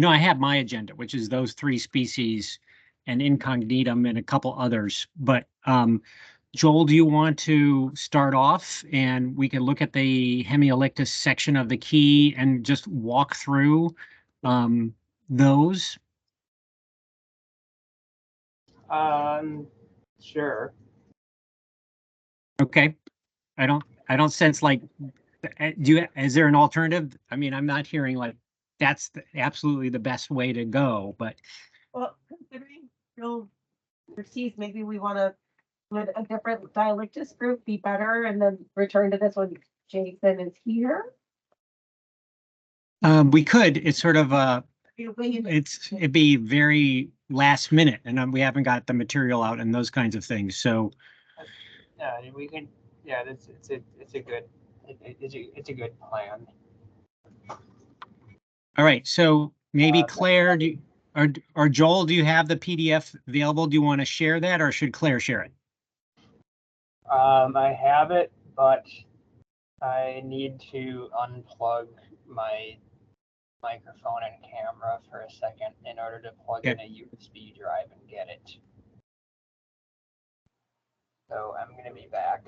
I have my agenda, which is those 3 species and incognitum and a couple others. But Joel, do you want to start off and we can look at the Hemihalictus section of the key and just walk through those? Sure. Okay. I don't sense like, is there an alternative? I mean, I'm not hearing like that's absolutely the best way to go, but. Well, considering Joel overseas, maybe we want to, would a different Dialectus group be better and then return to this when Jason is here? We could. It's sort of it'd be very last minute, and we haven't got the material out and those kinds of things. So yeah, we can. Yeah, it's a good plan. All right. So maybe Claire, or Joel, do you have the PDF available? Do you want to share that, or should Claire share it? I have it, but I need to unplug my microphone and camera for a second in order to plug in a USB drive and get it. So I'm going to be back.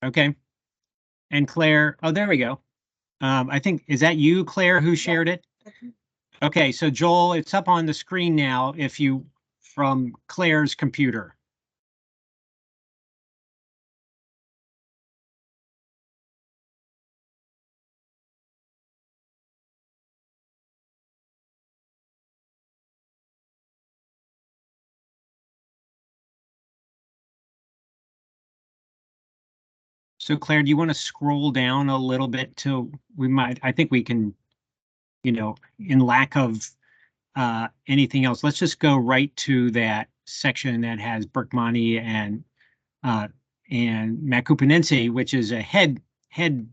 Okay. And Claire, oh, there we go. I think, is that you, Claire, who shared it? Okay, so Joel, it's up on the screen now from Claire's computer. So Claire, do you want to scroll down a little bit till I think we can, in lack of anything else, let's just go right to that section that has Berkmani and Macupinense, which is a head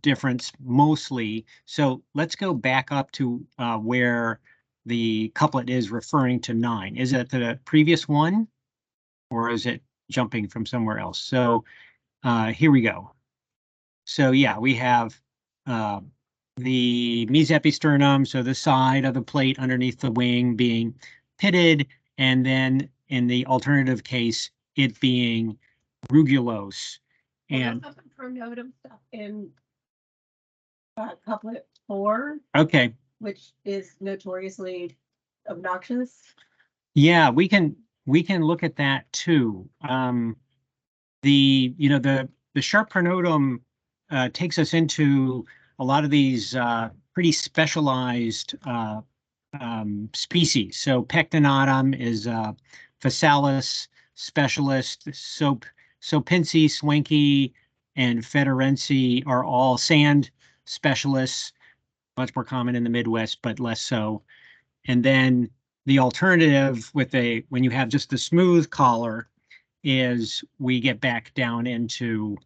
difference mostly. So let's go back up to where the couplet is referring to 9. Is it the previous one, or is it jumping from somewhere else? So here we go. So yeah, we have the mesopisternum, so the side of the plate underneath the wing being pitted, and then in the alternative case, it being rugulose. And the pronotum stuff in couplet 4. Okay. Which is notoriously obnoxious. Yeah, we can look at that too. The sharp pronotum takes us into a lot of these pretty specialized species. So pectinatum is physalis specialist. Sopinci, swanky, and federense are all sand specialists, much more common in the Midwest, but less so. And then the alternative when you have just the smooth collar is we get back down into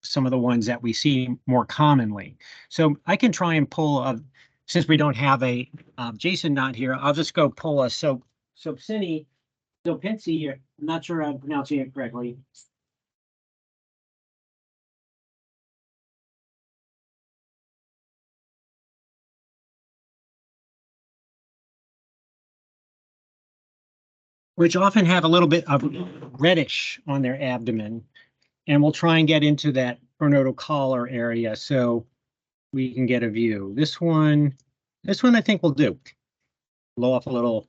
some of the ones that we see more commonly. So I can try and pull since we don't have a Jason not here, I'll just go pull a Sopinci. I'm not sure I'm pronouncing it correctly. Which often have a little bit of reddish on their abdomen. And we'll try and get into that pronotal collar area so we can get a view. This one I think will do. Blow off a little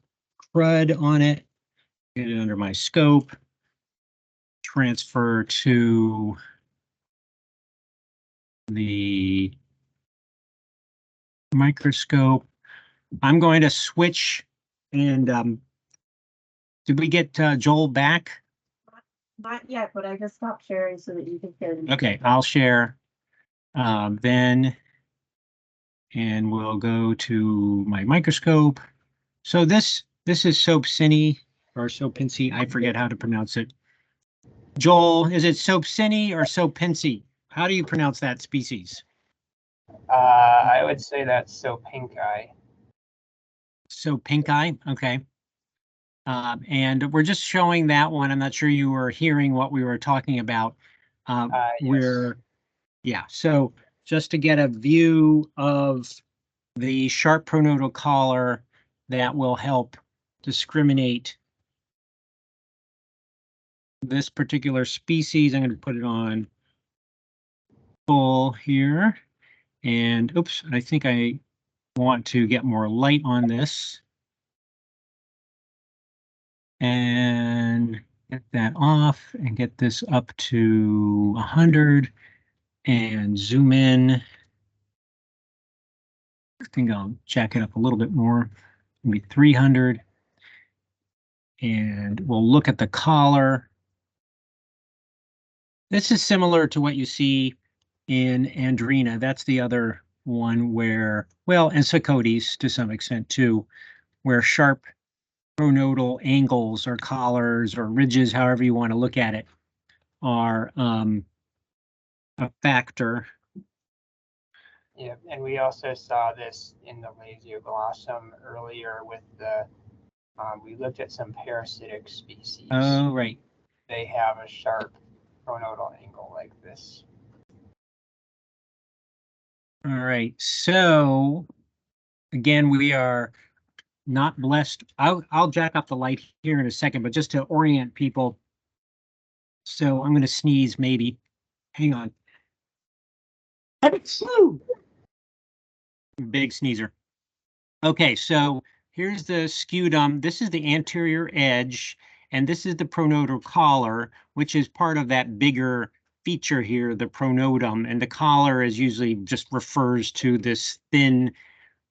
crud on it, get it under my scope, transfer to the microscope. I'm going to switch and did we get Joel back? Not yet, but I just stopped sharing so that you can share. Okay, I'll share then, and we'll go to my microscope. So this is Sopinci or Sopinci. I forget how to pronounce it. Joel, is it Sopinci or Sopinci? How do you pronounce that species? I would say that's Sopinci. Sopinci, okay. And we're just showing that one. I'm not sure you were hearing what we were talking about. Yes. Yeah, so just to get a view of the sharp pronotal collar that will help discriminate this particular species. I'm going to put it on full here. And oops, I think I want to get more light on this. And get that off and get this up to 100 and zoom in. I think I'll jack it up a little bit more, maybe 300. And we'll look at the collar. This is similar to what you see in Andrina. That's the other one where, well, and Sphecodes to some extent too, where sharp pronotal angles or collars or ridges, however you want to look at it, are a factor. Yeah, and we also saw this in the Lasioglossum earlier with the, we looked at some parasitic species. Oh, right. They have a sharp pronotal angle like this. All right, so again, we are not blessed. I'll jack up the light here in a second, but just to orient people. So I'm going to sneeze maybe. Hang on. Big sneezer. Okay, so here's the scutum. This is the anterior edge, and this is the pronotal collar, which is part of that bigger feature here, the pronotum. And the collar is usually just refers to this thin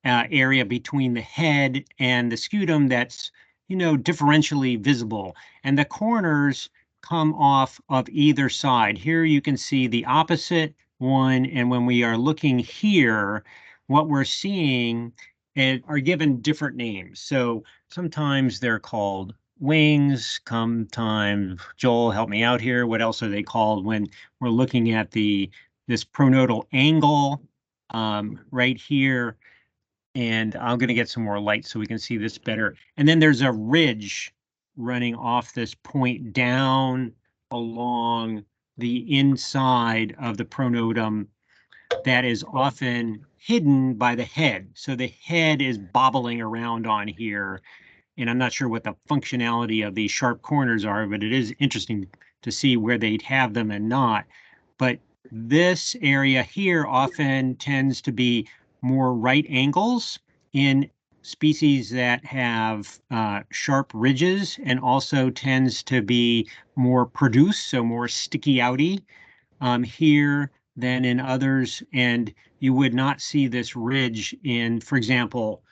area between the head and the scutum that's, differentially visible. And the corners come off of either side. Here you can see the opposite one, and when we are looking here, what we're seeing are given different names. So sometimes they're called wings, sometimes, Joel, help me out here. What else are they called when we're looking at this pronotal angle right here? And I'm going to get some more light so we can see this better. And then there's a ridge running off this point down along the inside of the pronotum that is often hidden by the head. So the head is bobbling around on here. And I'm not sure what the functionality of these sharp corners are, but it is interesting to see where they'd have them and not. But this area here often tends to be more right angles in species that have sharp ridges, and also tends to be more produced, so more sticky outy here than in others. And you would not see this ridge in, for example,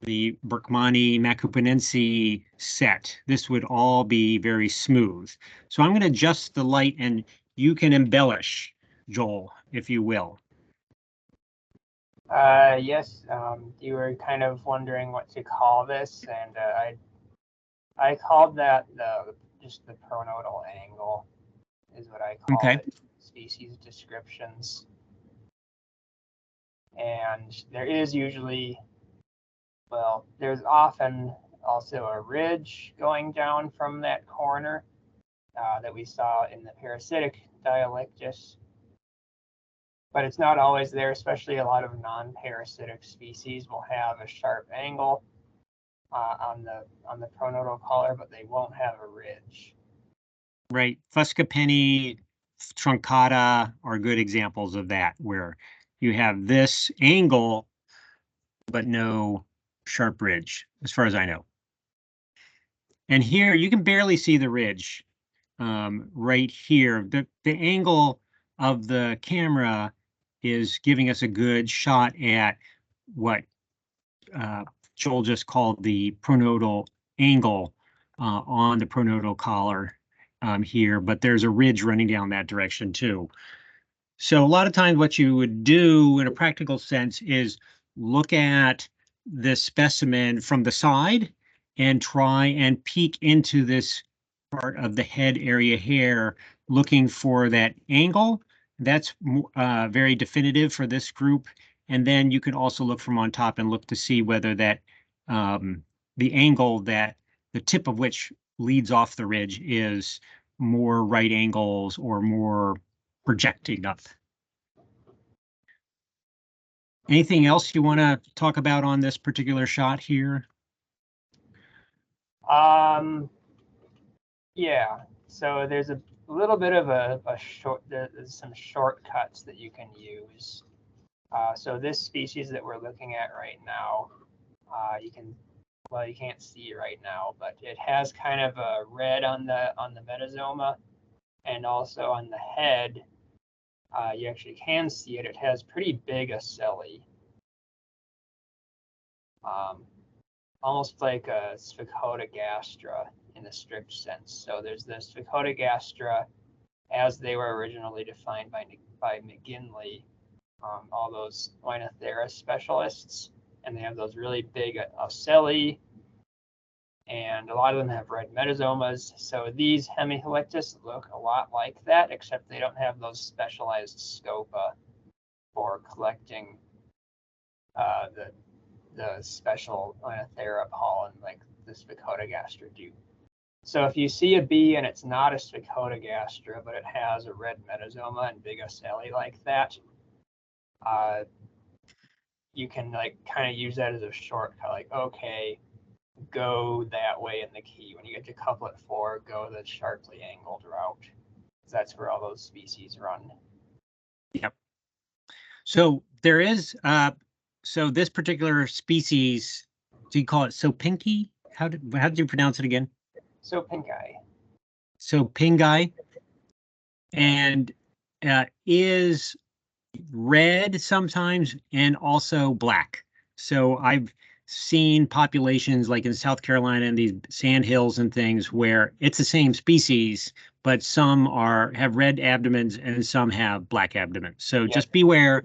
the Berkmani Macupanense set. This would all be very smooth. So I'm going to adjust the light, and you can embellish, Joel, if you will. Yes, you were kind of wondering what to call this, and I called that just the pronotal angle is what I call it. Species descriptions. And there is usually, well, there's often also a ridge going down from that corner that we saw in the parasitic Dialectus. But it's not always there, especially a lot of non-parasitic species will have a sharp angle on the pronotal collar, but they won't have a ridge. Right. Fuscapenni, truncata are good examples of that, where you have this angle, but no sharp ridge, as far as I know. And here you can barely see the ridge right here. The angle of the camera is giving us a good shot at what Joel just called the pronotal angle on the pronotal collar here, but there's a ridge running down that direction too. So a lot of times what you would do in a practical sense is look at this specimen from the side and try and peek into this part of the head area hair, looking for that angle. That's very definitive for this group. And then you can also look from on top and look to see whether that the angle that the tip of which leads off the ridge is more right angles or more projecting up. Anything else you want to talk about on this particular shot here? Yeah, so there's a little bit of a there's some shortcuts that you can use. So this species that we're looking at right now, you can't see it right now, but it has kind of a red on the metasoma, and also on the head, you actually can see it. It has pretty big ocelli, almost like a Sphecodogastra in the strict sense. So there's the Sphecodogastra as they were originally defined by McGinley, all those Oinothera specialists, and they have those really big ocelli, and a lot of them have red metazomas. So these Hemihalictus look a lot like that, except they don't have those specialized scopa for collecting the special Oinothera pollen like the Sphecodogastra do. So if you see a bee and it's not a Sphecodogastra, but it has a red metasoma and big ocelli like that, you can like kind of use that as a shortcut. Like, okay, go that way in the key. When you get to couplet 4, go the sharply angled route. That's where all those species run. Yep. So there is, so this particular species, do you call it sopinci? How did you pronounce it again? Sopinci. Sopinci, and is red sometimes and also black. So I've seen populations like in South Carolina and these sand hills and things where it's the same species, but some have red abdomens and some have black abdomens. So just beware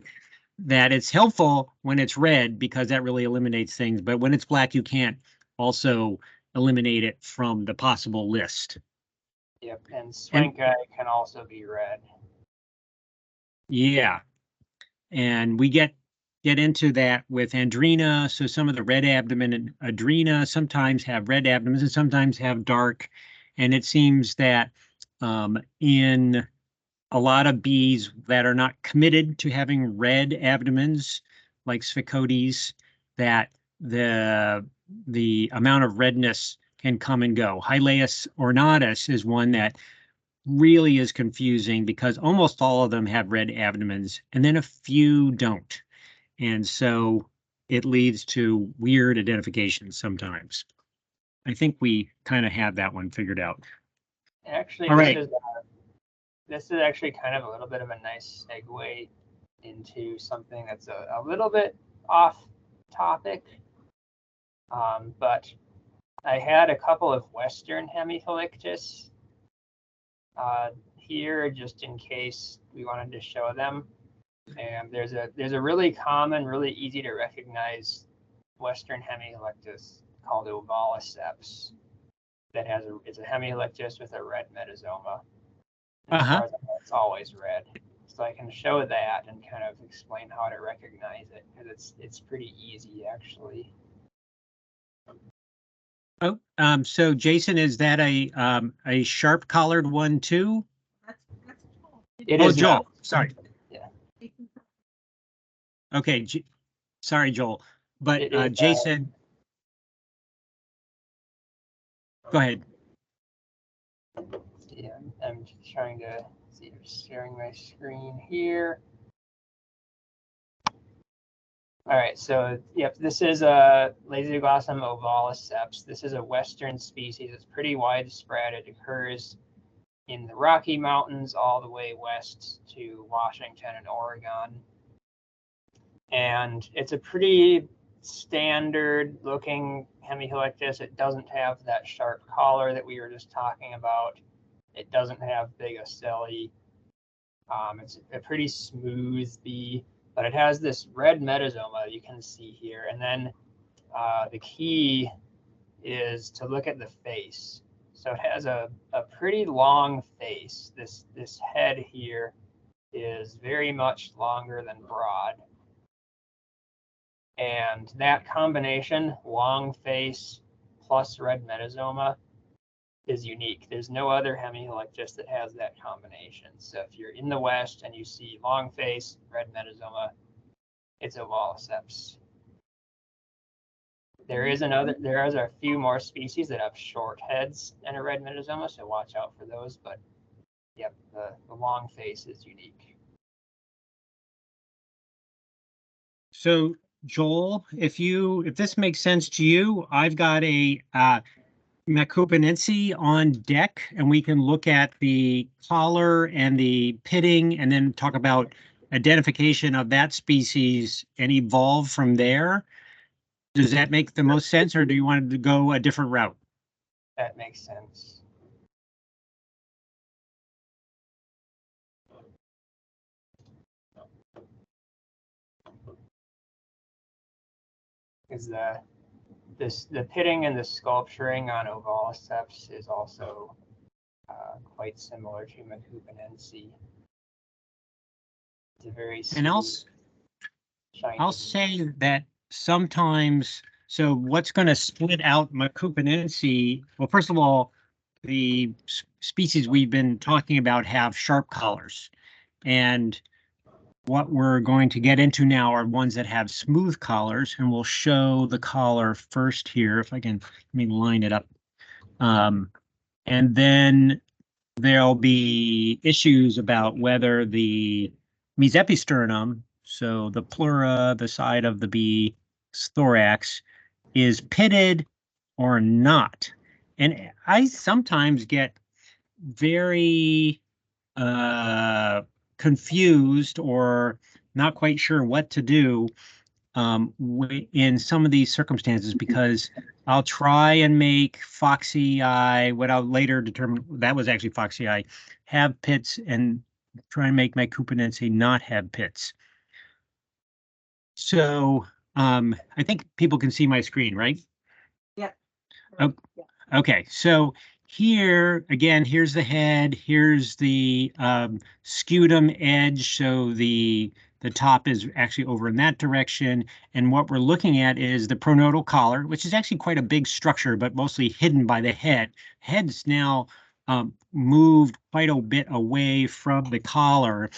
that it's helpful when it's red because that really eliminates things. But when it's black, you can't also eliminate it from the possible list. Yep, and Swanki can also be red. Yeah, and we get into that with Andrena. So some of the red abdomen and Adrena sometimes have red abdomens and sometimes have dark. And it seems that in a lot of bees that are not committed to having red abdomens, like Sphecodes, that the amount of redness can come and go. Hylaeus ornatus is one that really is confusing because almost all of them have red abdomens and then a few don't. And so it leads to weird identifications sometimes. I think we kind of have that one figured out. Actually, all right. This is actually kind of a little bit of a nice segue into something that's a little bit off topic. But I had a couple of Western Hemihalictus here just in case we wanted to show them. And there's a really common, really easy to recognize Western Hemihalictus called Evylaeus that it's a Hemihalictus with a red metasoma. As far as I know, it's always red. So I can show that and kind of explain how to recognize it because it's pretty easy actually. Oh, so Jason, is that a sharp collared one too? That's Joel. Not. Sorry. Yeah. Okay. Sorry, Joel. But Jason, go ahead. Yeah, I'm trying to see if I'm sharing my screen here. All right, so yep, this is a Lasioglossum ovalliceps. This is a Western species. It's pretty widespread. It occurs in the Rocky Mountains all the way west to Washington and Oregon. And it's a pretty standard looking Hemihalictus. It doesn't have that sharp collar that we were just talking about. It doesn't have big ocelli. It's a pretty smooth bee, but it has this red metasoma you can see here. And then the key is to look at the face. So it has a pretty long face. This head here is very much longer than broad. And that combination, long face plus red metasoma, is unique. There's no other Hemihalictus that has that combination. So if you're in the West and you see long face, red metasoma, it's Evylaeus. There is a few more species that have short heads in a red Metazoma, so watch out for those. But yep, the long face is unique. So Joel, if this makes sense to you, I've got a Macupinense on deck, and we can look at the collar and the pitting, and then talk about identification of that species and evolve from there. Does that make the most sense, or do you want to go a different route? That makes sense. Is the pitting and the sculpturing on Evylaeus is also quite similar to Macupinense. It's a very I'll say that sometimes, so what's going to split out Macupinense, well, first of all, the species we've been talking about have sharp collars, and what we're going to get into now are ones that have smooth collars, and we'll show the collar first here, if I can, let me line it up. And then there'll be issues about whether the mesepisternum, so the pleura, the side of the bee's thorax, is pitted or not. And I sometimes get very confused or not quite sure what to do in some of these circumstances, because I'll try and make foxy eye, what I'll later determine that was actually foxy eye, have pits, and try and make my Macupinense not have pits. So I think people can see my screen, right? Yeah. Oh, okay, so here, again, here's the head, here's the scutum edge, so the top is actually over in that direction, and what we're looking at is the pronotal collar, which is actually quite a big structure, but mostly hidden by the head. Head's now moved quite a bit away from the collar,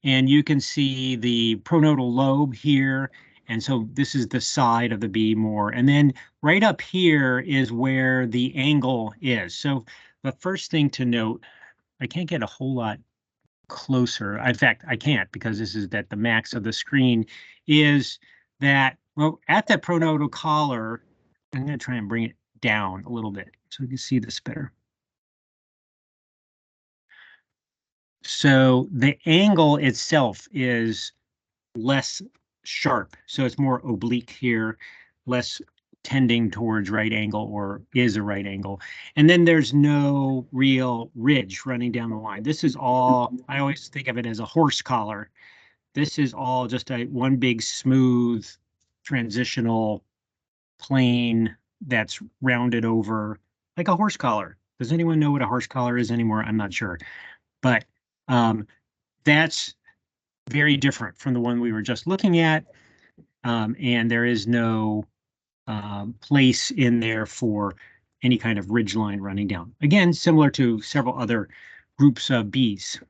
and you can see the pronotal lobe here, and so this is the side of the bee more, and then right up here is where the angle is. So the first thing to note, I can't get a whole lot closer. In fact, I can't, because this is at the max of the screen, is that, well, at that pronotal collar, I'm going to try and bring it down a little bit so you can see this better. So the angle itself is less sharp, so it's more oblique here, less tending towards right angle, or is a right angle. And then there's no real ridge running down the line. This is all, I always think of it as a horse collar. This is all just one big smooth transitional plane that's rounded over like a horse collar. Does anyone know what a horse collar is anymore? I'm not sure, but that's very different from the one we were just looking at. And there is no place in there for any kind of ridgeline running down. Again, similar to several other groups of bees.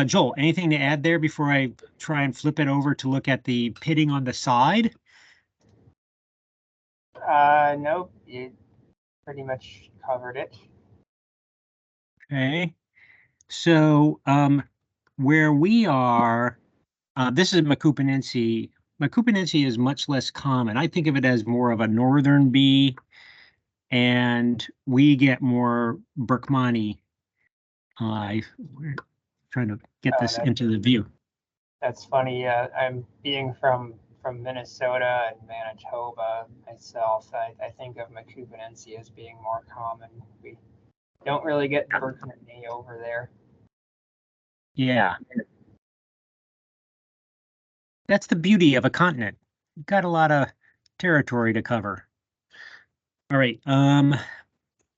Joel, anything to add there before I try and flip it over to look at the pitting on the side? Nope, you pretty much covered it. Okay, so where we are, this is Macupinense. Macupinense is much less common. I think of it as more of a northern bee, and we get more Berkmani. We're trying to get this into the view. That's funny. I'm being from Minnesota and Manitoba myself. I think of Macupinense as being more common. We don't really get Berkmani over there. Yeah. That's the beauty of a continent. You've got a lot of territory to cover. All right. I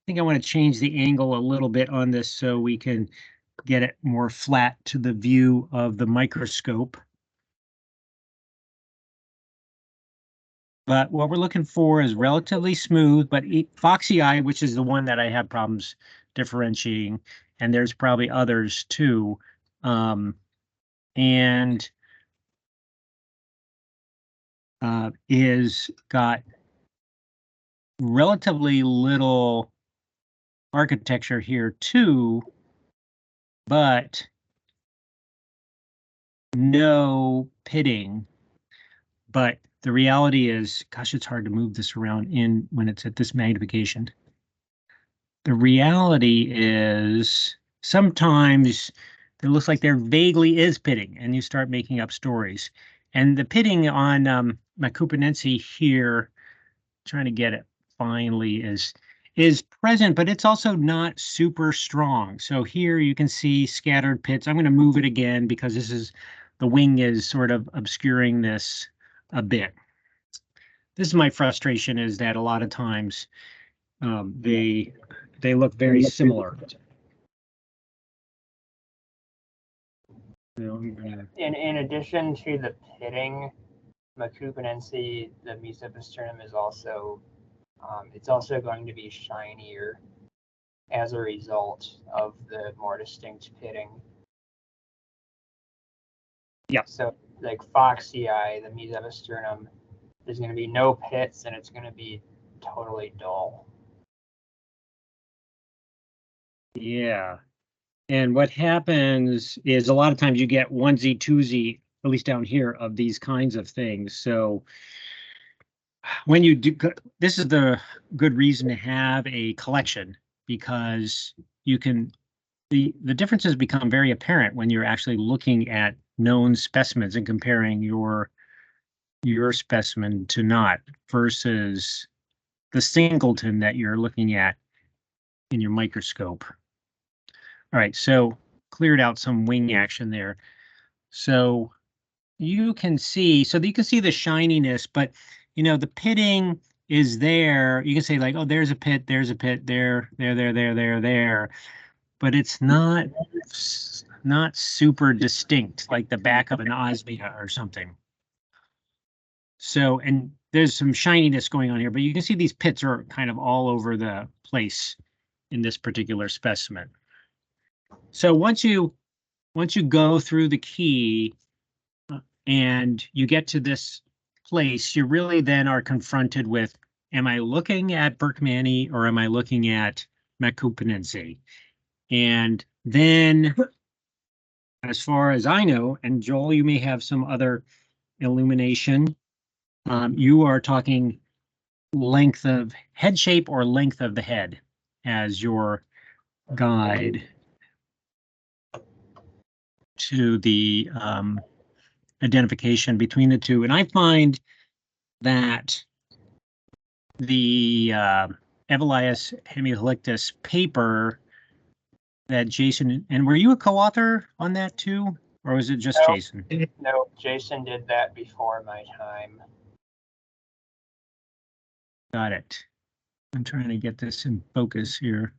think I want to change the angle a little bit on this so we can get it more flat to the view of the microscope. But what we're looking for is relatively smooth, but foxy eye, which is the one that I have problems differentiating, and there's probably others too. And is got relatively little architecture here too, but no pitting. But the reality is, gosh, it's hard to move this around in when it's at this magnification. The reality is sometimes it looks like there vaguely is pitting, and you start making up stories. And the pitting on Macupinense here, trying to get it finally, is present, but it's also not super strong. So here you can see scattered pits. I'm going to move it again because the wing is sort of obscuring this a bit. This is my frustration, is that a lot of times they look very similar. In addition to the pitting, Macupinense, the mesopisternum is also it's also going to be shinier as a result of the more distinct pitting. Yeah. So like Foxy Eye, the mesopisternum, there's going to be no pits and it's going to be totally dull. Yeah. And what happens is a lot of times you get onesie, twosie, at least down here, of these kinds of things. So when you do, this is the good reason to have a collection, because you can, the differences become very apparent when you're actually looking at known specimens and comparing your specimen to not versus the singleton that you're looking at in your microscope. All right, so cleared out some wing action there. So you can see the shininess, but you know, the pitting is there. You can say like, oh, there's a pit, there, there. But it's not super distinct, like the back of an osmia or something. So, and there's some shininess going on here, but you can see these pits are kind of all over the place in this particular specimen. So once you go through the key and you get to this place, you really then are confronted with, am I looking at Berkmani or am I looking at Macupinense? And then, as far as I know, and Joel, you may have some other illumination, you are talking length of head shape or length of the head as your guide to the identification between the two. And I find that the Evylaeus Hemihalictus paper that Jason, and were you a co-author on that too, or was it just Jason? No, Jason did that before my time. Got it. I'm trying to get this in focus here.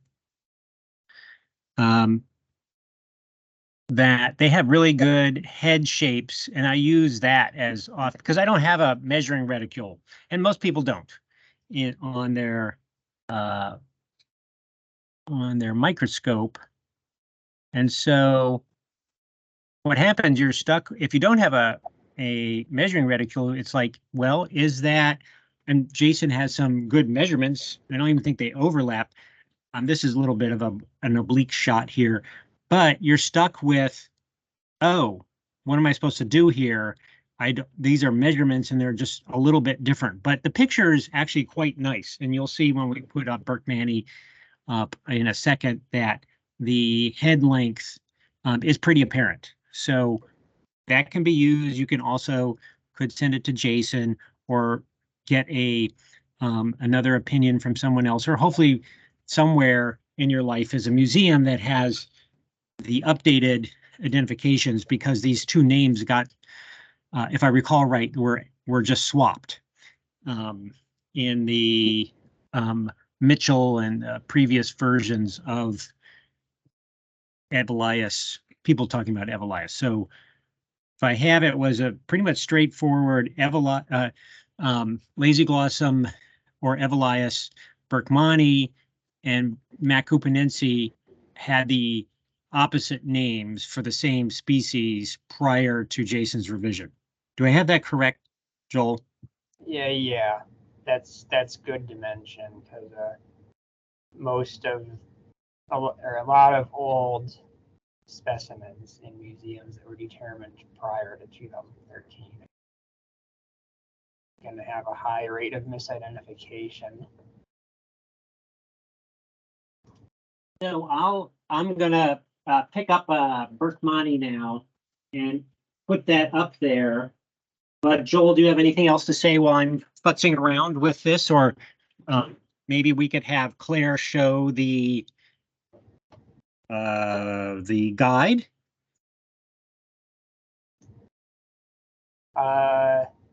That they have really good head shapes, and I use that as often because I don't have a measuring reticule, and most people don't on their microscope. And so what happens, you're stuck if you don't have a measuring reticule. It's like, well, is that, and Jason has some good measurements. I don't even think they overlap. This is a little bit of an oblique shot here, but you're stuck with, oh, what am I supposed to do here? These are measurements and they're just a little bit different, but the picture is actually quite nice. And you'll see when we put up Berkmani up in a second that the head length is pretty apparent. So that can be used. You can also could send it to Jason or get another opinion from someone else, or hopefully somewhere in your life is a museum that has the updated identifications, because these two names got, if I recall right, were just swapped in the Mitchell and previous versions of Evylaeus, people talking about Evylaeus. So if I have it, was a pretty much straightforward Lasioglossum or Evylaeus. Berkmani and Macupinense had the opposite names for the same species prior to Jason's revision. Do I have that correct, Joel? Yeah, that's good to mention because most of or a lot of old specimens in museums that were determined prior to 2013 going to have a high rate of misidentification. So I'm gonna pick up Berkmani now and put that up there. But Joel, do you have anything else to say while I'm futzing around with this, or maybe we could have Claire show the guide?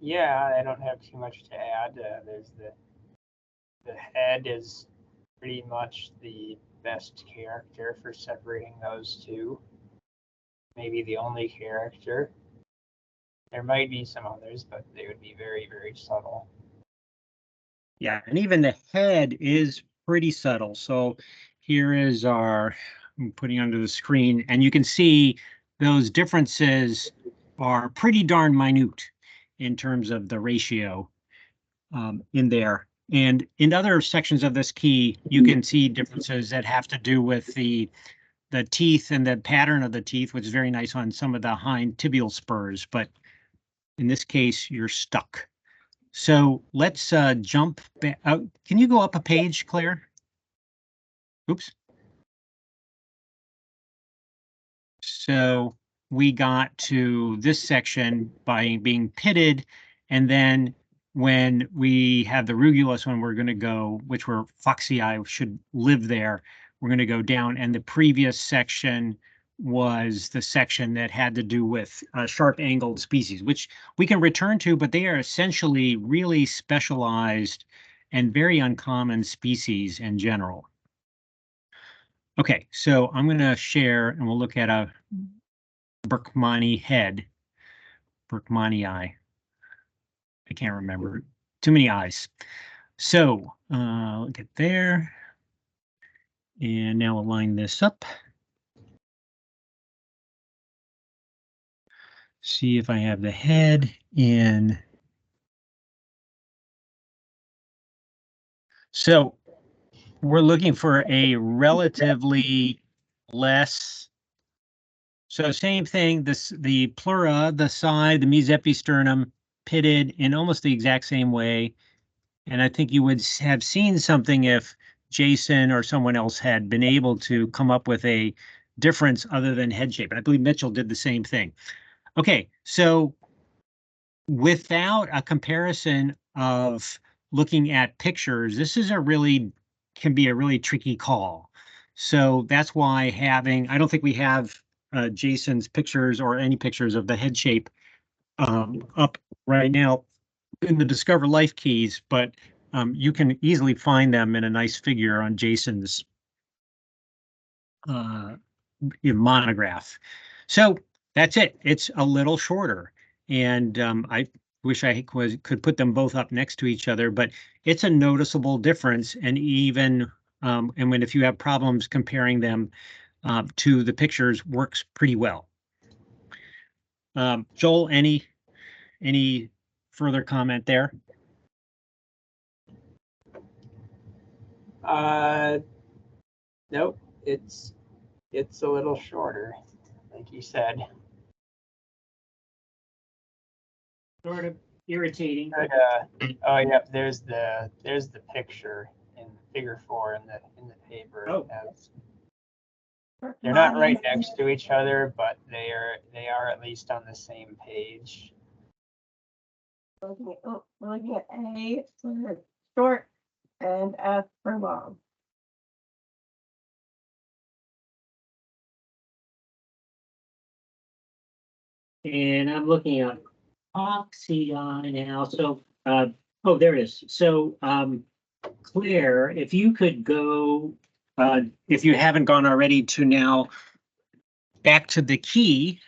Yeah, I don't have too much to add. There's the head is pretty much the best character for separating those two. Maybe the only character. There might be some others, but they would be very, very subtle. Yeah, and even the head is pretty subtle. So here is I'm putting under the screen, and you can see those differences are pretty darn minute in terms of the ratio in there. And in other sections of this key, you can see differences that have to do with the teeth and the pattern of the teeth, which is very nice on some of the hind tibial spurs. But in this case, you're stuck. So let's jump back out. Can you go up a page, Claire? Oops. So we got to this section by being pitted, and then when we have the rugulus one, we're going to go, which were foxii should live there. We're going to go down, and the previous section was the section that had to do with sharp-angled species, which we can return to, but they are essentially really specialized and very uncommon species in general. Okay, so I'm going to share, and we'll look at a Berkmani head, Berkmani eye. I can't remember. Too many eyes. So look at there. And now we'll line this up. See if I have the head in. So we're looking for a relatively less. So same thing, the pleura, the side, the mesopisternum pitted in almost the exact same way. And I think you would have seen something if Jason or someone else had been able to come up with a difference other than head shape. And I believe Mitchell did the same thing. Okay, so without a comparison of looking at pictures, this is can be a really tricky call. So that's why I don't think we have Jason's pictures or any pictures of the head shape up right now in the Discover Life keys, but you can easily find them in a nice figure on Jason's monograph. So that's it. It's a little shorter, and I wish I could put them both up next to each other, but it's a noticeable difference. And even if you have problems comparing them to the pictures, works pretty well. Joel, any further comment there? Nope. It's a little shorter, like you said. Sort of irritating. But, oh yeah, there's the picture in figure 4 in the paper. Oh. They're not right next to each other, but they are at least on the same page. We're looking at A for short and F for long. And I'm looking at oxy now. So, oh, there it is. So, Claire, if you could go, if you haven't gone already, to now back to the key.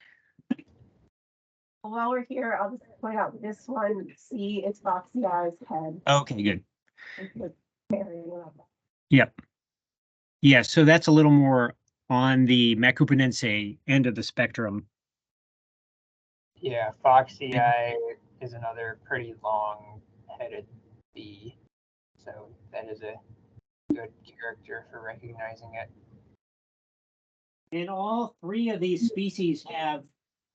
While we're here, I'll just point out this one. C is Foxy Eye's head. Okay, good. Yep. Yeah, so that's a little more on the Macupinense end of the spectrum. Yeah, Foxy Eye is another pretty long headed bee. So that is a good character for recognizing it. And all three of these species have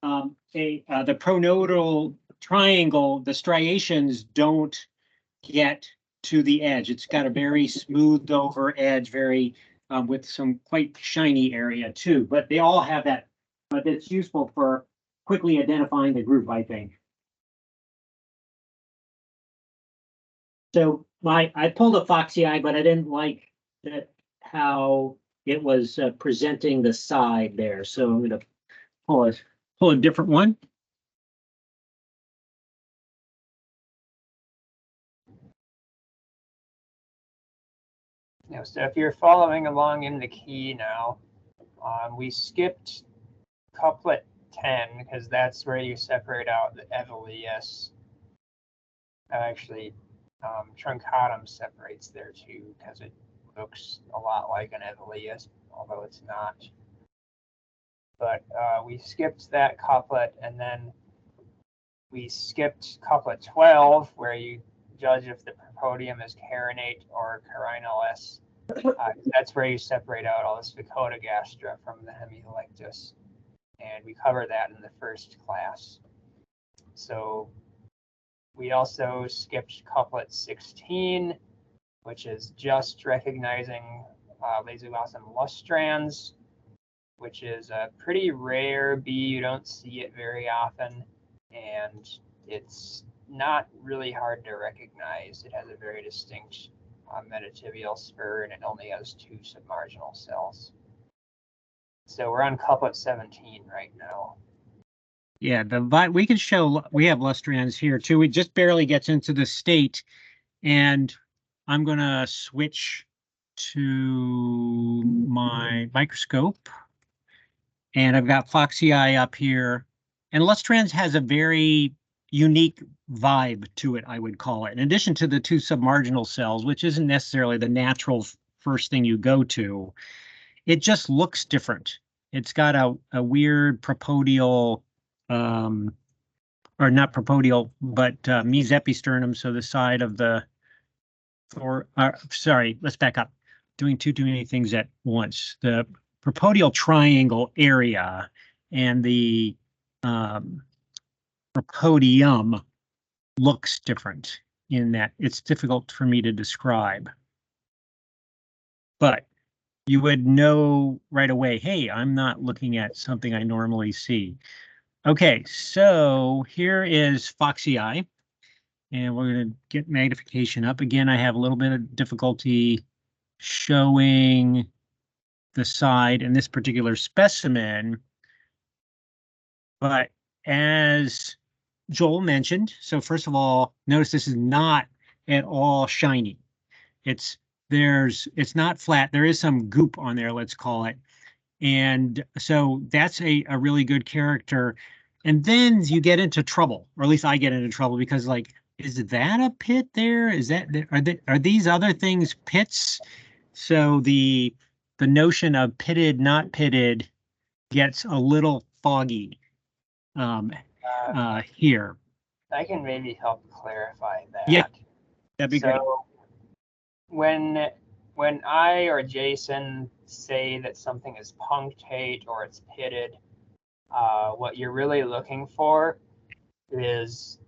the pronodal triangle. The striations don't get to the edge. It's got a very smoothed over edge, very with some quite shiny area too. But they all have that. But it's useful for quickly identifying the group, I think. So I pulled a Foxii, but I didn't like how it was presenting the side there. So I'm going to pull a different one. So if you're following along in the key now, we skipped couplet 10 because that's where you separate out the Evylaeus. Actually, truncatum separates there too because it looks a lot like an Evylaeus, although it's not. But we skipped that couplet, and then we skipped couplet 12, where you judge if the propodium is carinate or carinoless. That's where you separate out all the Sphecodogastra from the Hemihalictus. And we covered that in the first class. So we also skipped couplet 16, which is just recognizing Lasioglossum lustrans, which is a pretty rare bee. You don't see it very often, and it's not really hard to recognize. It has a very distinct metatibial spur, and it only has 2 submarginal cells. So we're on couplet 17 right now. Yeah, we can show we have lustrans here too. It just barely gets into the state, and I'm going to switch to my microscope, and I've got Foxii up here, and lustrans has a very unique vibe to it, I would call it. In addition to the 2 submarginal cells, which isn't necessarily the natural first thing you go to, it just looks different. It's got a weird propodial, or not propodial, but mesepisternum, so the side of the, sorry, let's back up. Doing too many things at once. The propodial triangle area and the propodium looks different in that it's difficult for me to describe. But you would know right away, hey, I'm not looking at something I normally see. Okay, so here is Foxii, and we're going to get magnification up. Again, I have a little bit of difficulty showing the side in this particular specimen, but as Joel mentioned, so first of all, notice this is not at all shiny. It's not flat. There is some goop on there, let's call it. And so that's a really good character. And then you get into trouble, or at least I get into trouble, because like, is that a pit there? Is that, are these other things pits? So the notion of pitted, not pitted gets a little foggy here. I can maybe help clarify that. Yeah, that'd be great. So when I or Jason say that something is punctate or it's pitted, what you're really looking for is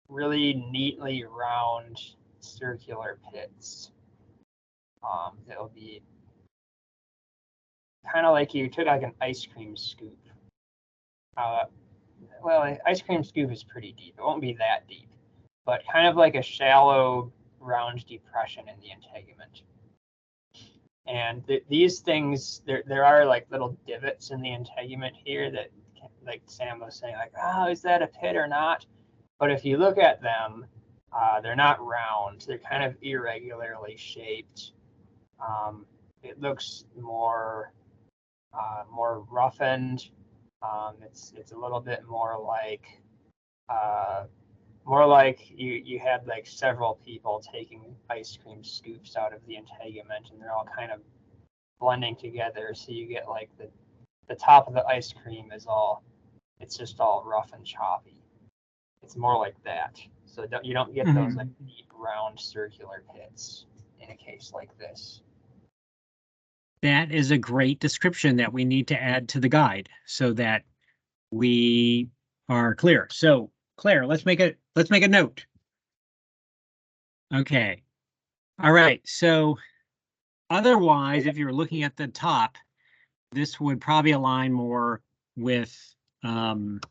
really neatly round circular pits. It'll be kind of like you took like an ice cream scoop. Well, an ice cream scoop is pretty deep. It won't be that deep, but kind of like a shallow round depression in the integument. And these things, there are like little divots in the integument here that, like Sam was saying, like, oh, is that a pit or not? But if you look at them, they're not round. They're kind of irregularly shaped. It looks more roughened. It's a little bit more like you had like several people taking ice cream scoops out of the integument, and they're all kind of blending together, so you get like the top of the ice cream is it's just all rough and choppy. It's more like that. So you don't get those like deep, round, circular pits in a case like this. That is a great description that we need to add to the guide so that we are clear. So Claire, let's make a note. Okay. All right. So otherwise, if you're looking at the top, this would probably align more with Maccupenense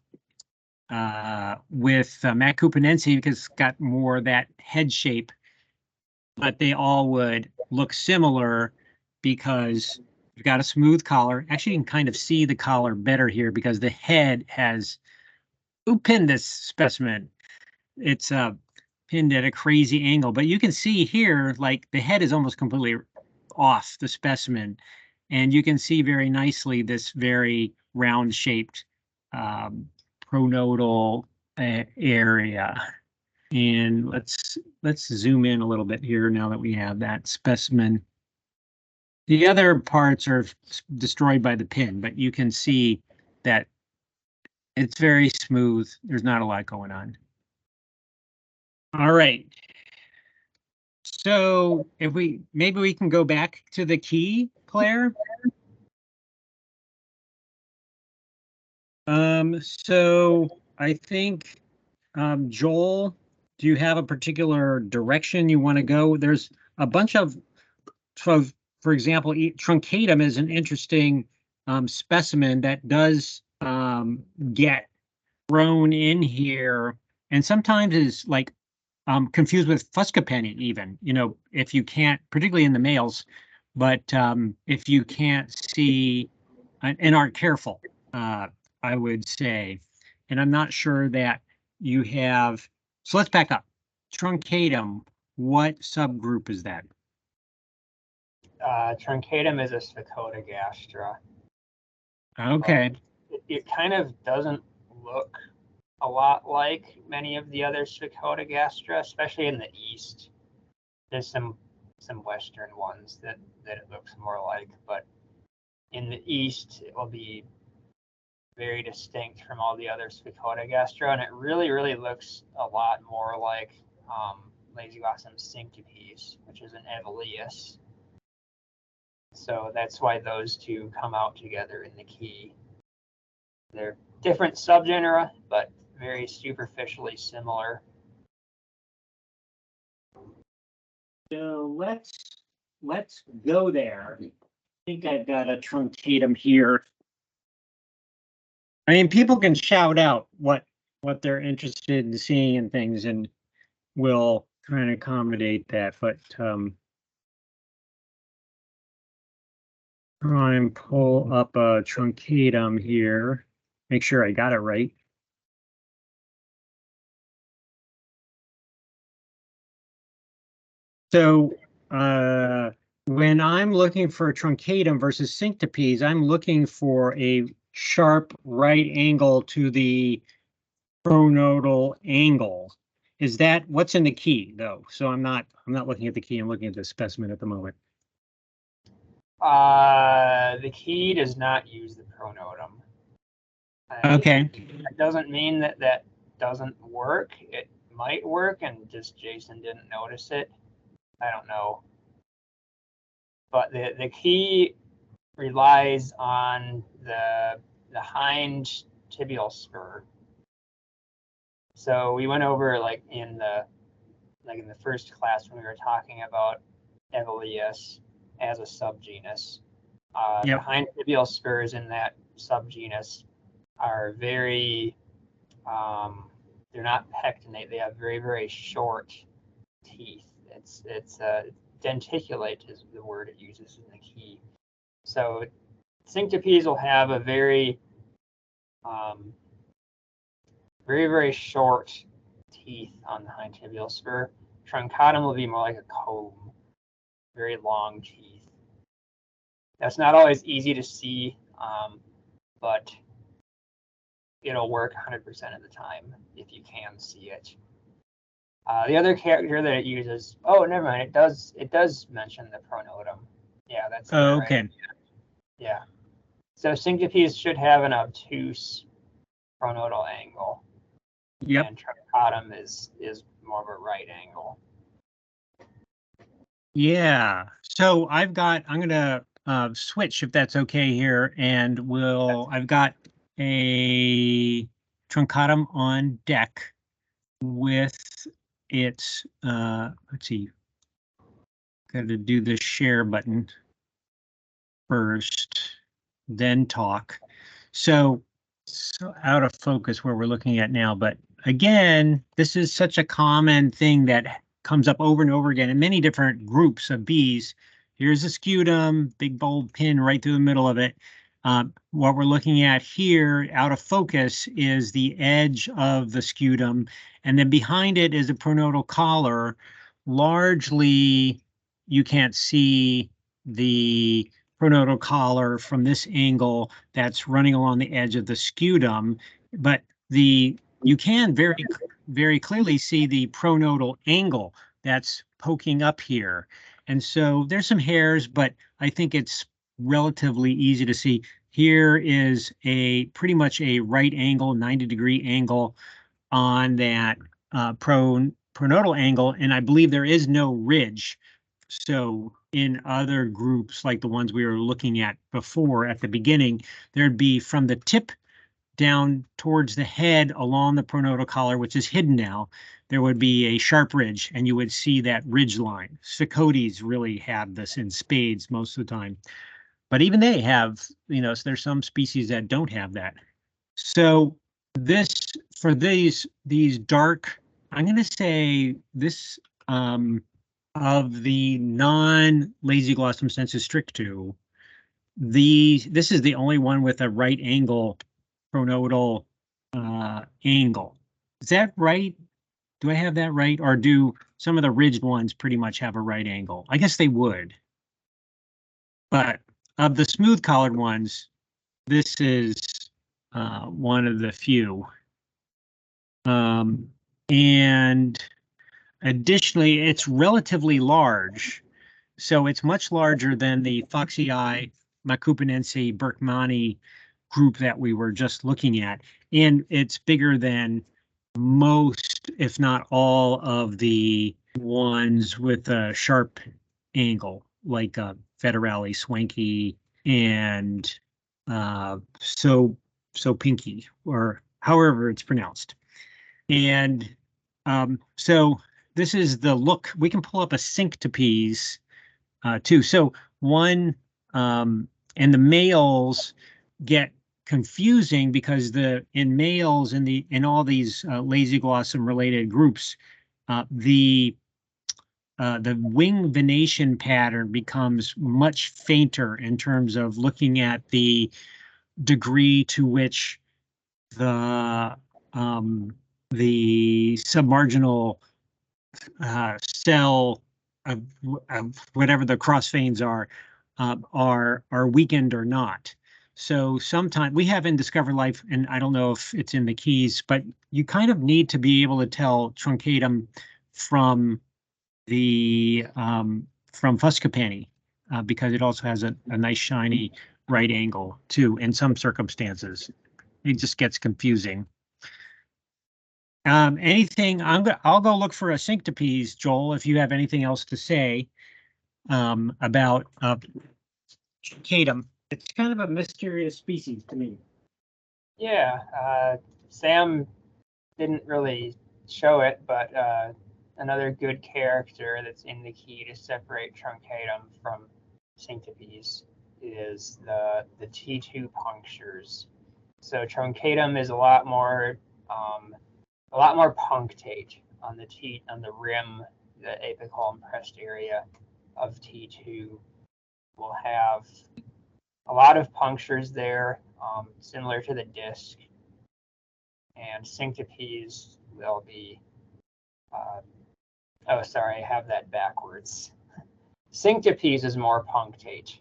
because it's got more of that head shape, but they all would look similar because you've got a smooth collar. Actually, you can kind of see the collar better here because the head has pinned this specimen. It's pinned at a crazy angle, but you can see here, like the head is almost completely off the specimen, and you can see very nicely this very round shaped pronodal area. And let's zoom in a little bit here now that we have that specimen. The other parts are destroyed by the pin, but you can see that it's very smooth. There's not a lot going on. All right. So if maybe we can go back to the key, Claire. So I think, Joel, do you have a particular direction you want to go? There's a bunch of, for example, truncatum is an interesting specimen that does get thrown in here, and sometimes is like confused with Fuscapenny even, if you can't, particularly in the males, but if you can't see and aren't careful, I would say. And I'm not sure that you have, so let's back up. Truncatum, what subgroup is that? Truncatum is a Sphecodogastra. Okay. It kind of doesn't look a lot like many of the other Sphecodogastra, especially in the east. There's some western ones that it looks more like, but in the east it will be very distinct from all the other Sphecodogastra, and it really looks a lot more like Lasioglossum syncopies, which is an Evylaeus. So that's why those two come out together in the key. They're different subgenera, but very superficially similar. So let's go there. I think I've got a truncatum here. I mean, people can shout out what they're interested in seeing and things, and we'll try and accommodate that. But try and pull up a truncatum here. Make sure I got it right. So when I'm looking for a truncatum versus syncopes, I'm looking for a sharp right angle to the pronodal angle. Is that what's in the key though? So I'm not looking at the key, I'm looking at the specimen at the moment. The key does not use the pronotum. Okay. It doesn't mean that doesn't work. It might work and just Jason didn't notice it. I don't know. But the key relies on the hind tibial spur. So we went over like in the first class when we were talking about Evylaeus as a subgenus. The hind tibial spurs in that subgenus are very, they're not pectinate. They have very short teeth. It's denticulate is the word it uses in the key. So syncopes will have a very short teeth on the hind tibial spur. Truncatum will be more like a comb, very long teeth. That's not always easy to see, but it'll work 100% of the time if you can see it. The other character that it uses, oh, never mind, it does mention the pronotum. Yeah, that's okay. Right. Yeah. So syncopes should have an obtuse pronodal angle. Yep. And truncatum is more of a right angle. Yeah. So I'm gonna switch if that's okay here, and I've got a truncatum on deck with its let's see, got to do the share button first, then talk. So out of focus where we're looking at now, but again, this is such a common thing that comes up over and over again in many different groups of bees. Here's a scutum, big bold pin right through the middle of it. What we're looking at here out of focus is the edge of the scutum, and then behind it is a pronotal collar. Largely, you can't see the pronotal collar from this angle that's running along the edge of the scutum, but you can very clearly see the pronotal angle that's poking up here. And so there's some hairs, but I think it's relatively easy to see. Here is pretty much a right angle, 90-degree angle on that pronotal angle, and I believe there is no ridge. So in other groups like the ones we were looking at before at the beginning, there'd be from the tip down towards the head along the pronotal collar, which is hidden now, there would be a sharp ridge, and you would see that ridge line. Sphecodes really have this in spades most of the time. But even they have, so there's some species that don't have that. So for these dark, I'm going to say this of the non-Lasioglossum sensu strictu, this is the only one with a right angle pronotal angle. Is that right? Do I have that right? Or do some of the ridged ones pretty much have a right angle? I guess they would. But of the smooth collared ones, this is one of the few. And additionally, it's relatively large. So it's much larger than the Foxii, Macupinense, Berkmani group that we were just looking at. And it's bigger than most, if not all, of the ones with a sharp angle, like Federale, Swanky, and Sopinci, or however it's pronounced. And so this is the look. We can pull up a syncopies too. So one, and the males get confusing because in males in all these Lasioglossum related groups, the wing venation pattern becomes much fainter in terms of looking at the degree to which the submarginal cell of whatever the cross veins are weakened or not. So sometimes we have in Discover Life, and I don't know if it's in the keys, but you kind of need to be able to tell truncatum from Fuscopani because it also has a nice shiny right angle too. In some circumstances, it just gets confusing. Anything? I'll go look for a syncopies, Joel. If you have anything else to say about truncatum, it's kind of a mysterious species to me. Yeah, Sam didn't really show it, but another good character that's in the key to separate truncatum from syncopes is the T2 punctures. So truncatum is a lot more punctate on the rim, the apical impressed area of T2 will have a lot of punctures there, similar to the disc. And syncopes will be, oh, sorry, I have that backwards. Syncopes is more punctate.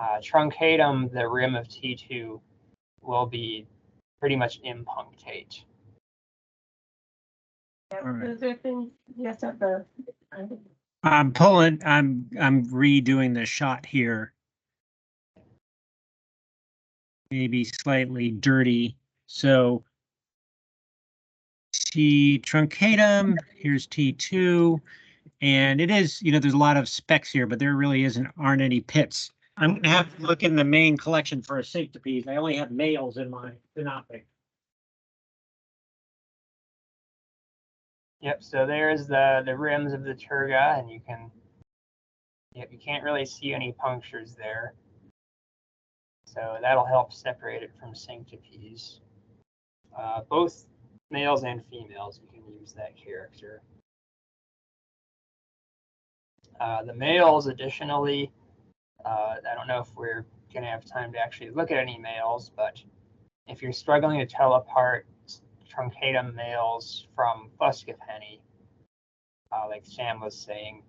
Truncatum, the rim of T2, will be pretty much impunctate. Those are things, yes, at the. I'm redoing the shot here. Maybe slightly dirty. So T truncatum. Here's T2. And it is, there's a lot of specks here, but there really aren't any pits. I'm going to have to look in the main collection for a syncopies. I only have males in my synoptic. Yep, so there's the rims of the turga, and you can't really see any punctures there. So that'll help separate it from syncopies. Both males and females, we can use that character. The males, additionally, I don't know if we're going to have time to actually look at any males, but if you're struggling to tell apart truncatum males from Fuscapenni, like Sam was saying,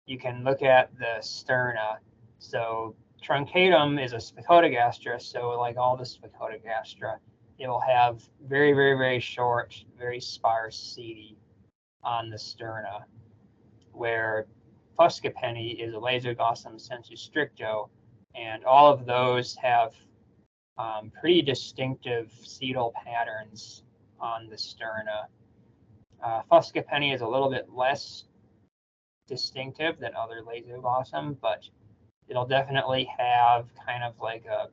you can look at the sterna. So truncatum is a Sphecodogastra, so like all the Sphecodogastra, it will have very, very, very short, very sparse setae on the sterna, where Fuscapenni is a Lasioglossum sensu stricto, and all of those have pretty distinctive setal patterns on the sterna. Fuscapenni is a little bit less distinctive than other Lasioglossum, but it'll definitely have kind of like a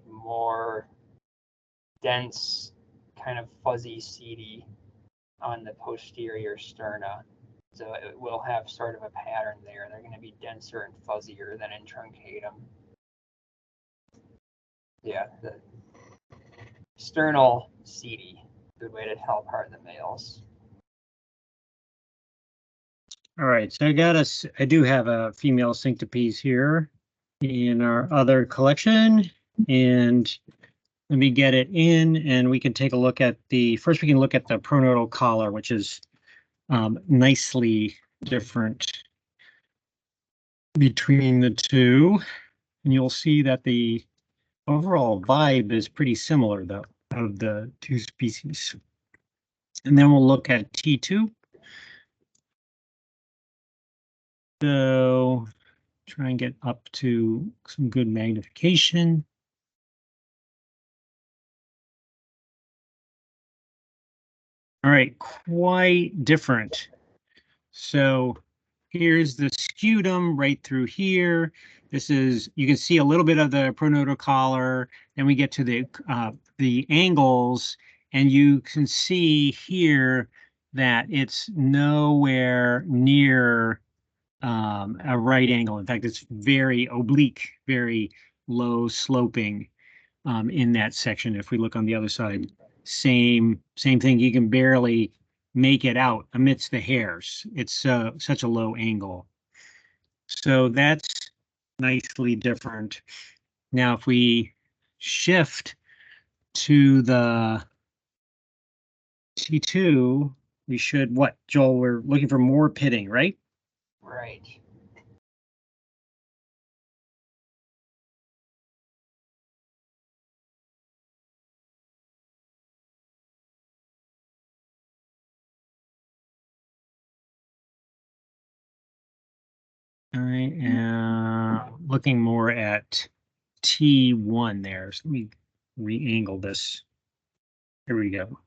more dense, kind of fuzzy setae on the posterior sterna. So it will have sort of a pattern there. They're going to be denser and fuzzier than in truncatum. Yeah, the sternal setae, good way to tell apart the males. All right, so I do have a female syncopies here in our other collection, and let me get it in, and we can take a look at first we can look at the pronotal collar, which is nicely different between the two, and you'll see that the overall vibe is pretty similar, though, of the two species. And then we'll look at T2. So try and get up to some good magnification. All right, quite different. So here's the scutum right through here. This is, you can see a little bit of the pronotal collar. Then we get to the angles, and you can see here that it's nowhere near a right angle. In fact, it's very oblique, very low sloping in that section. If we look on the other side, same thing. You can barely make it out amidst the hairs. It's such a low angle. So that's nicely different. Now, if we shift to the T2, we should, what, Joel, we're looking for more pitting, right? Right. I am looking more at T1 there. So let me re-angle this. Here we go.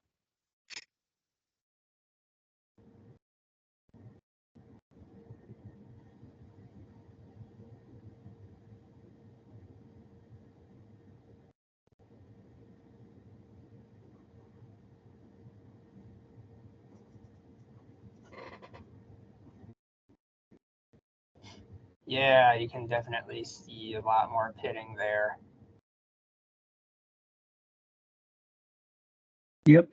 Yeah, you can definitely see a lot more pitting there. Yep.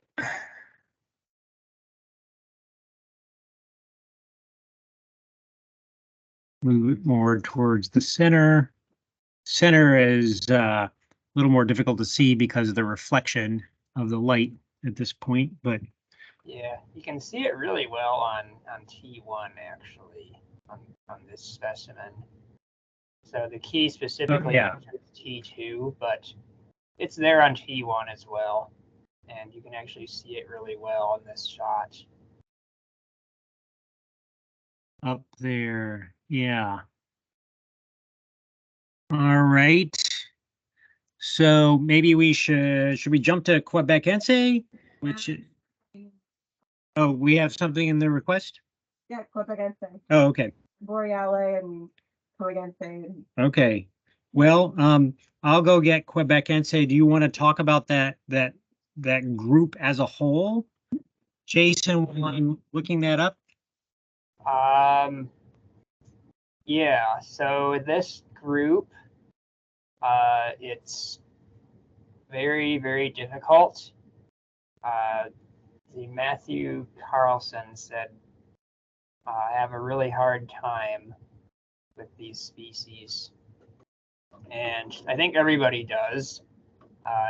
Move it more towards the center. Center is a little more difficult to see because of the reflection of the light at this point, but yeah, you can see it really well on T1 actually on this specimen. So the key specifically is T2, but it's there on T1 as well, and you can actually see it really well in this shot. Up there, yeah. All right. So maybe we should we jump to Quebecense, which Oh, we have something in the request? Yeah, Quebecense, Oh, okay. Boreale and Quebecense. And Okay. Well, I'll go get Quebecense. Do you want to talk about that group as a whole? Jason, while I'm looking that up. Yeah, so this group, it's very, very difficult. The Matthew Carlson said, I have a really hard time with these species. And I think everybody does.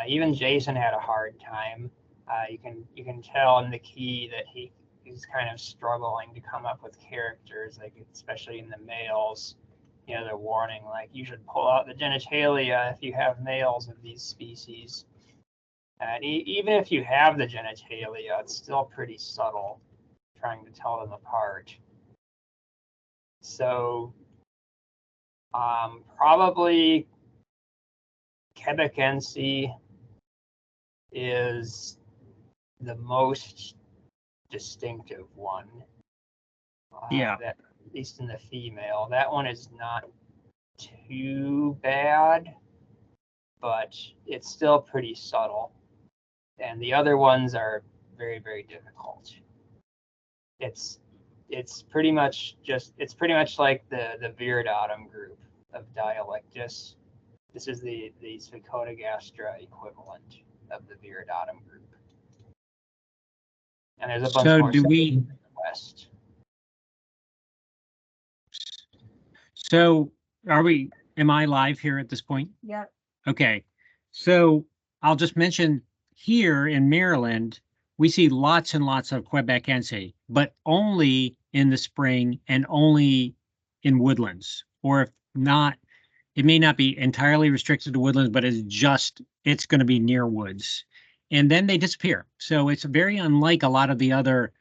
Even Jason had a hard time. You can tell in the key that he's kind of struggling to come up with characters, like especially in the males. You know, the warning like you should pull out the genitalia if you have males of these species. And even if you have the genitalia, it's still pretty subtle, trying to tell them apart. So probably Quebecense is the most distinctive one. Yeah. That, at least in the female. That one is not too bad, but it's still pretty subtle. And the other ones are very, very difficult. It's pretty much like the Viridatum group of Dialectus. This is the Sphecodogastra equivalent of the Viridatum group. And there's a bunch more do we in the West. So am I live here at this point? yeah, Okay. So I'll just mention here in Maryland, we see lots and lots of Quebecense, but only in the spring and only in woodlands. Or if not, it may not be entirely restricted to woodlands, but it's going to be near woods. And then they disappear. So it's very unlike a lot of the other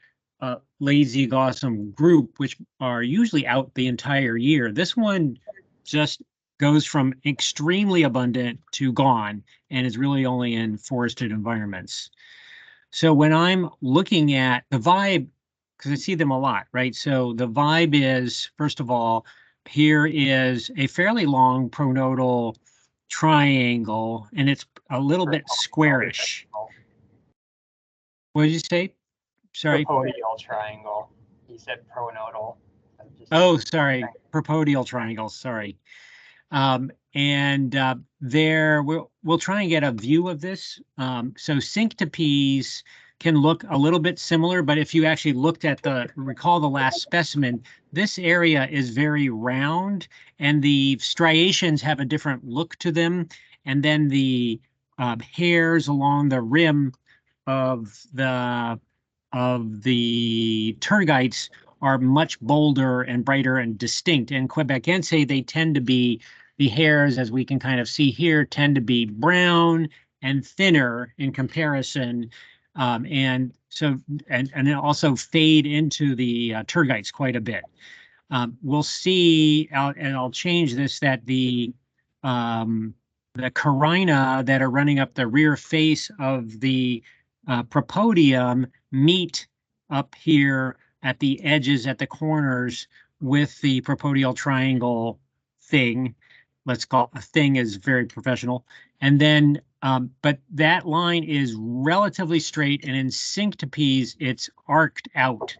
Lasioglossum group, which are usually out the entire year. This one just goes from extremely abundant to gone and is really only in forested environments. So when I'm looking at the vibe, because I see them a lot, right? So the vibe is, first of all, here is a fairly long pronotal triangle, and it's a little bit squarish. What did you say? Sorry. Propodial triangle. He said pronotal. Oh, sorry. Propodial triangles. Sorry. There we'll try and get a view of this. So syncotypes can look a little bit similar, but if you actually looked at recall the last specimen, this area is very round and the striations have a different look to them. And then the hairs along the rim of the tergites are much bolder and brighter and distinct. In Quebecense, they tend to be, the hairs, as we can kind of see here, tend to be brown and thinner in comparison. And then also fade into the tergites quite a bit. We'll see, and I'll change this, that the carina that are running up the rear face of the propodium meet up here at the edges, at the corners, with the propodial triangle thing. Let's call it a thing, is very professional. And then, but that line is relatively straight, and in syncotypes, it's arced out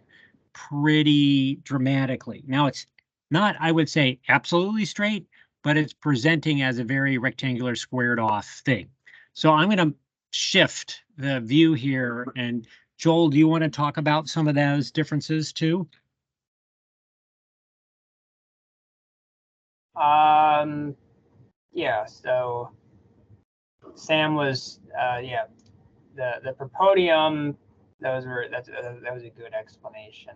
pretty dramatically. Now, it's not, I would say, absolutely straight, but it's presenting as a very rectangular, squared off thing. So I'm going to shift the view here. And Joel, do you want to talk about some of those differences too? Yeah, so Sam was, the propodium, that was a good explanation.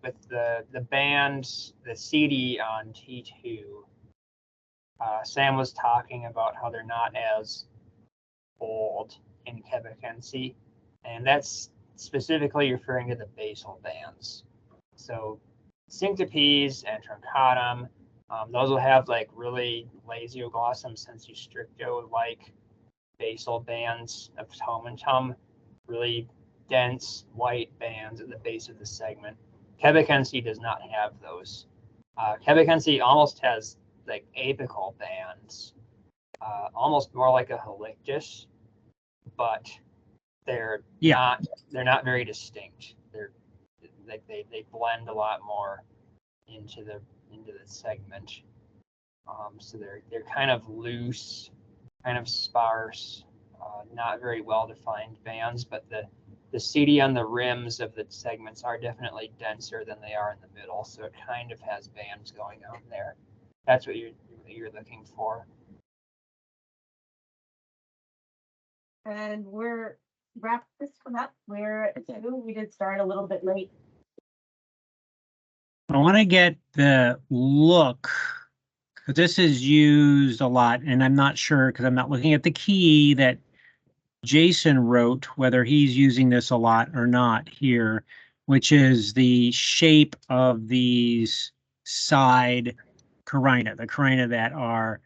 With the band, the CD on T2, Sam was talking about how they're not as old in Quebecense, and that's specifically referring to the basal bands. So syncotypes and truncatum, those will have like really Lasioglossum sensu stricto like basal bands of tomentum, really dense white bands at the base of the segment. Quebecense does not have those. Quebecense almost has like apical bands, almost more like a halictus, but they're not very distinct. They blend a lot more into the segment. So they're kind of loose, kind of sparse, not very well defined bands, but the CD on the rims of the segments are definitely denser than they are in the middle, so it kind of has bands going on there. That's what you're looking for. And we're wrap this one up. We did start a little bit late. I want to get the look, because this is used a lot, and I'm not sure because I'm not looking at the key that Jason wrote, whether he's using this a lot or not here, which is the shape of these side carina, the carina that are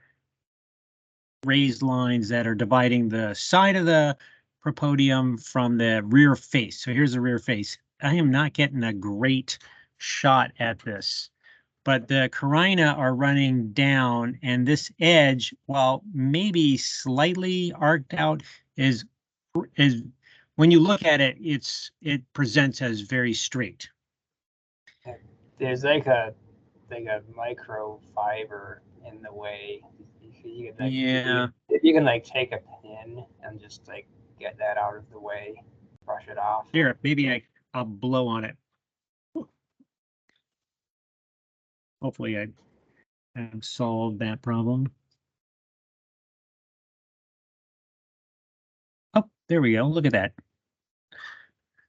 raised lines that are dividing the side of the propodium from the rear face. So here's the rear face. I am not getting a great shot at this, but the carina are running down, and this edge, while maybe slightly arced out, is when you look at it, it presents as very straight. There's like a microfiber in the way. You can, if you can like take a pin and just like get that out of the way, brush it off. Here, maybe I'll blow on it. Hopefully I have solved that problem. Oh, there we go. Look at that.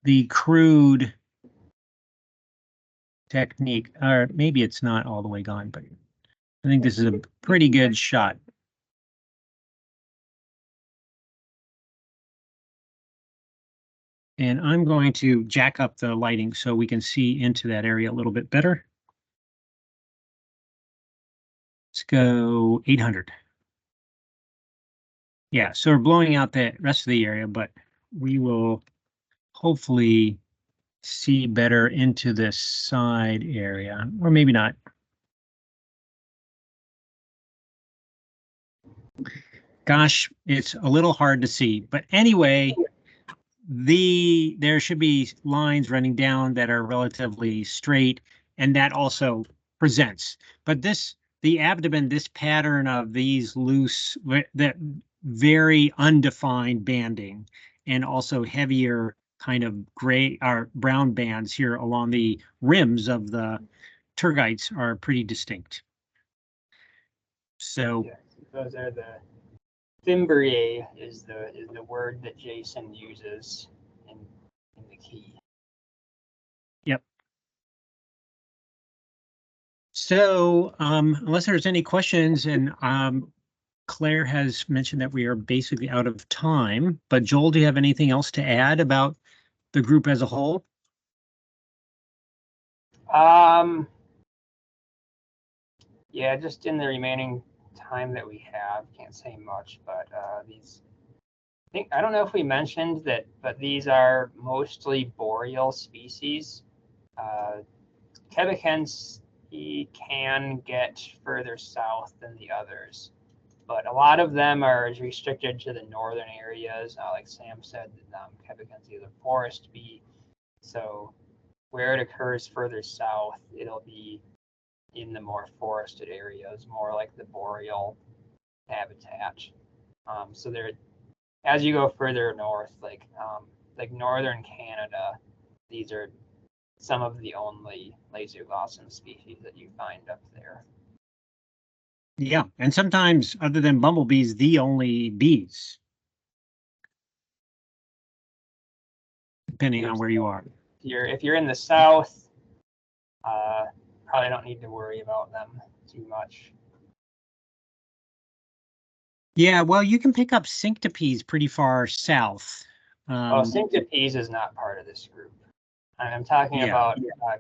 The crude technique, or maybe it's not all the way gone, but I think this is a pretty good shot. And I'm going to jack up the lighting so we can see into that area a little bit better. Let's go 800. Yeah, so we're blowing out the rest of the area, but we will hopefully see better into this side area, or maybe not. Gosh, it's a little hard to see, but anyway, there should be lines running down that are relatively straight, and that also presents. But the abdomen, this pattern of these loose, that very undefined banding, and also heavier kind of gray or brown bands here along the rims of the tergites are pretty distinct. So yeah, those are the Thymbrae is the word that Jason uses in the key. Yep. So unless there's any questions, and Claire has mentioned that we are basically out of time, but Joel, do you have anything else to add about the group as a whole? Yeah, just in the remaining time that we have, can't say much, but I don't know if we mentioned that, but these are mostly boreal species. Quebecense can get further south than the others, but a lot of them are restricted to the northern areas. Like Sam said, Quebecense is a forest bee, so where it occurs further south, it'll be in the more forested areas, more like the boreal habitat. So there, as you go further north, like northern Canada, these are some of the only Lasioglossum species that you find up there. Yeah, and sometimes, other than bumblebees, the only bees, depending on where you are. If you're in the south, probably don't need to worry about them too much. Yeah, well, you can pick up syncopees pretty far south. Syncopees is not part of this group. I'm talking about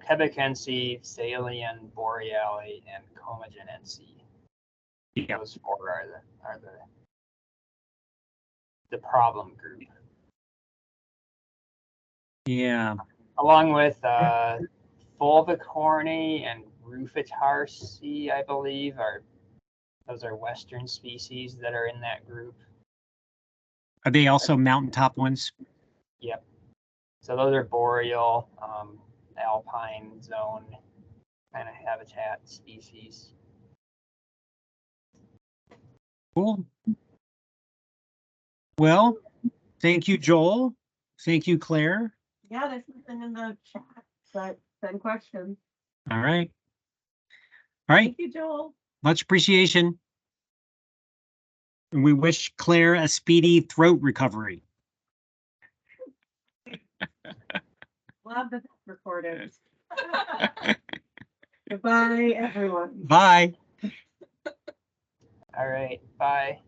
Quebecense, Salian, Boreale, and Comagenense. Yeah. Those four are the problem group. Yeah. along with Fulvicorni and Rufitarsi, I believe, those are Western species that are in that group. Are they also mountaintop ones? Yep. So those are boreal, alpine zone kind of habitat species. Cool. Well, thank you, Joel. Thank you, Claire. Yeah, there's nothing in the chat, but send questions. All right. All right. Thank you, Joel. Much appreciation. And we wish Claire a speedy throat recovery. Love that that's recorded. Goodbye, everyone. Bye. All right. Bye.